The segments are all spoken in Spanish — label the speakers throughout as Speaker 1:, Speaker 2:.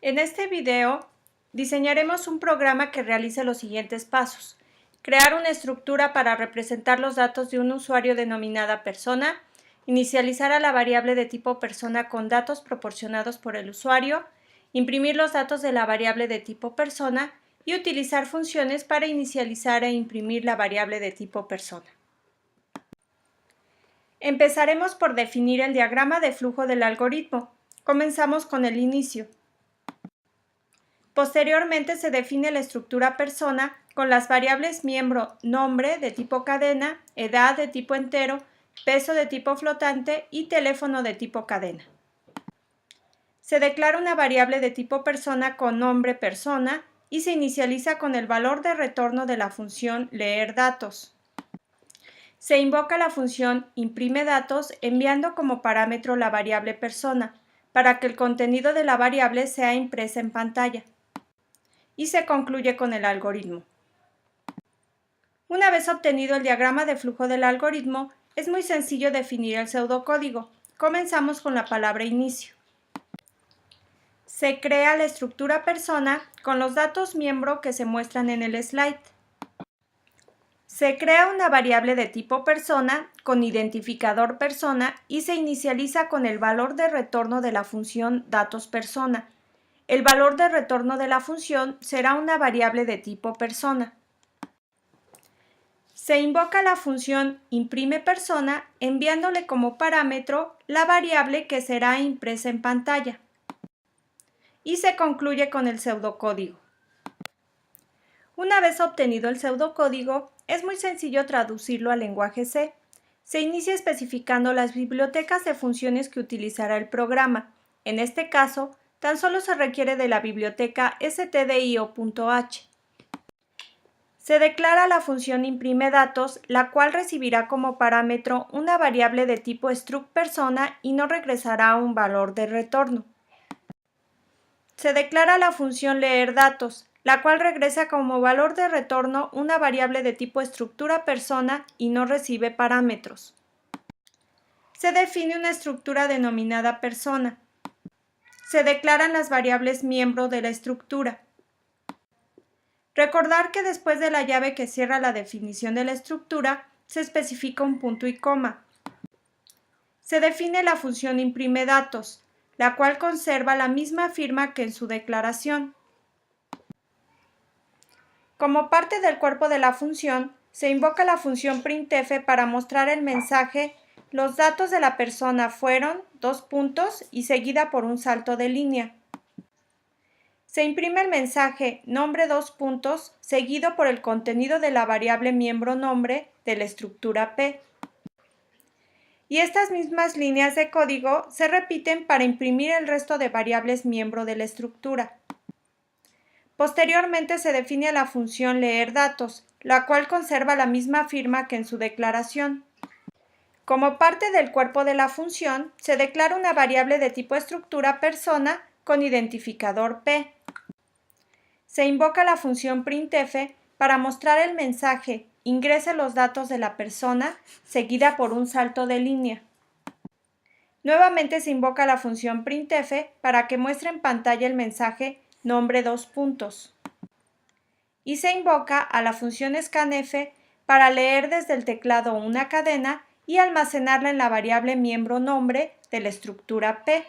Speaker 1: En este video diseñaremos un programa que realice los siguientes pasos. Crear una estructura para representar los datos de un usuario denominada persona, inicializar a la variable de tipo persona con datos proporcionados por el usuario, imprimir los datos de la variable de tipo persona y utilizar funciones para inicializar e imprimir la variable de tipo persona. Empezaremos por definir el diagrama de flujo del algoritmo. Comenzamos con el inicio. Posteriormente se define la estructura persona con las variables miembro nombre de tipo cadena, edad de tipo entero, peso de tipo flotante y teléfono de tipo cadena. Se declara una variable de tipo persona con nombre persona y se inicializa con el valor de retorno de la función leer datos. Se invoca la función imprime datos enviando como parámetro la variable persona para que el contenido de la variable sea impresa en pantalla. Y se concluye con el algoritmo. Una vez obtenido el diagrama de flujo del algoritmo, es muy sencillo definir el pseudocódigo. Comenzamos con la palabra inicio. Se crea la estructura persona con los datos miembro que se muestran en el slide. Se crea una variable de tipo persona con identificador persona y se inicializa con el valor de retorno de la función datos persona. El valor de retorno de la función será una variable de tipo persona. Se invoca la función imprime persona enviándole como parámetro la variable que será impresa en pantalla. Y se concluye con el pseudocódigo. Una vez obtenido el pseudocódigo, es muy sencillo traducirlo al lenguaje C. Se inicia especificando las bibliotecas de funciones que utilizará el programa. En este caso, tan solo se requiere de la biblioteca stdio.h. Se declara la función imprime datos, la cual recibirá como parámetro una variable de tipo struct persona y no regresará un valor de retorno. Se declara la función leer datos, la cual regresa como valor de retorno una variable de tipo estructura persona y no recibe parámetros. Se define una estructura denominada persona. Se declaran las variables miembro de la estructura. Recordar que después de la llave que cierra la definición de la estructura, se especifica un punto y coma. Se define la función imprime datos, la cual conserva la misma firma que en su declaración. Como parte del cuerpo de la función, se invoca la función printf para mostrar el mensaje los datos de la persona fueron, y seguida por un salto de línea. Se imprime el mensaje nombre seguido por el contenido de la variable miembro nombre de la estructura P. Y estas mismas líneas de código se repiten para imprimir el resto de variables miembro de la estructura. Posteriormente se define la función leer datos, la cual conserva la misma firma que en su declaración. Como parte del cuerpo de la función, se declara una variable de tipo estructura persona con identificador P. Se invoca la función printf para mostrar el mensaje ingrese los datos de la persona seguida por un salto de línea. Nuevamente se invoca la función printf para que muestre en pantalla el mensaje nombre . Y se invoca a la función scanf para leer desde el teclado una cadena y almacenarla en la variable miembro nombre de la estructura P.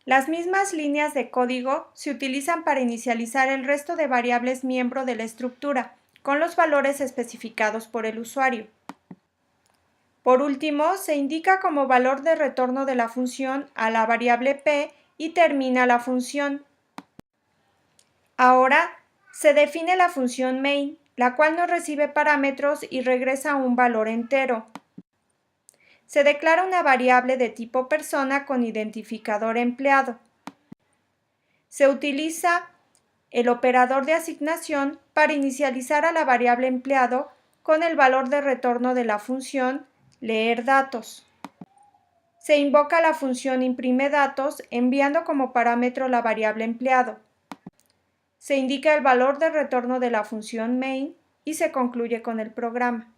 Speaker 1: Las mismas líneas de código se utilizan para inicializar el resto de variables miembro de la estructura, con los valores especificados por el usuario. Por último, se indica como valor de retorno de la función a la variable P y termina la función. Ahora, se define la función main, la cual no recibe parámetros y regresa un valor entero. Se declara una variable de tipo persona con identificador empleado. Se utiliza el operador de asignación para inicializar a la variable empleado con el valor de retorno de la función leer datos. Se invoca la función imprime datos enviando como parámetro la variable empleado. Se indica el valor de retorno de la función main y se concluye con el programa.